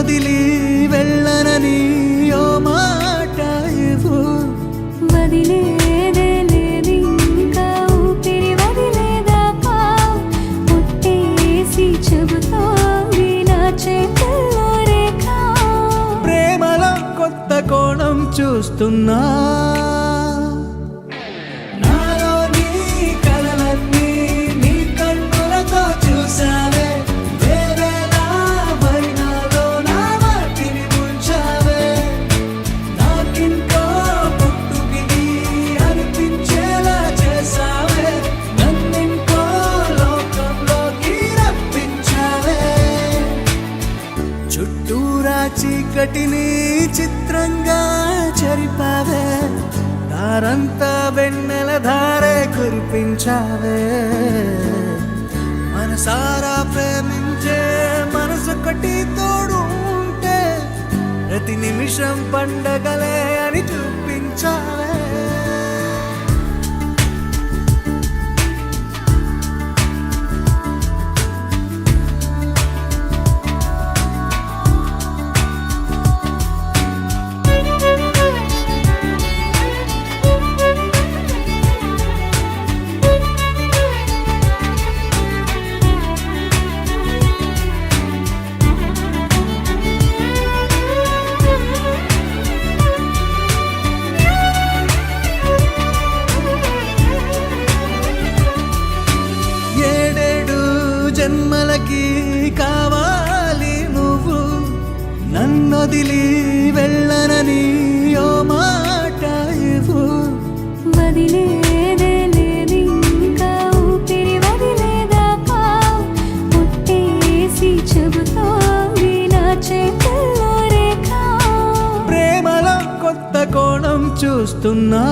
నన్నొదిలి వెళ్ళనని ఓ మాట ఇవ్వు. వదిలేదే లేదింకా ఊపిరి వదిలేదాకా ముట్టేసి చెబుతోంది నా చేతుల్లో రేఖ. ప్రేమలో కొత్త కోణం చూస్తున్నా. నాలో నీ కలలన్నీ నీ కన్నులతో చూసావే. వేరేలా వైనాలో నా వాటిని ముంచావే. నాకింకో పుట్టుకిది అనిపించేలా చేసావే. నన్నింకో లోకంలోకి రప్పించావే. చుట్టూరా చీకటిని చిత్రంగా చెరిపావే. దారంతా వెన్నెల ధారే కురిపించావే. మనసారా ప్రేమించే మనసొకటి తోడు ఉంటే ప్రతి నిమిషం పండగలే అని చూపించావే. ఏడేడు జన్మలకి కావాలి నువ్వు. నన్నొదిలి వెళ్ళనని ఓ మాట ఇవ్వు. వదిలేదే లేదింకా ఊపిరి వదిలేదాకా ముట్టేసి చెబుతోంది నా చేతుల్లో రేఖ. ప్రేమలో కొత్త కోణం చూస్తున్నా.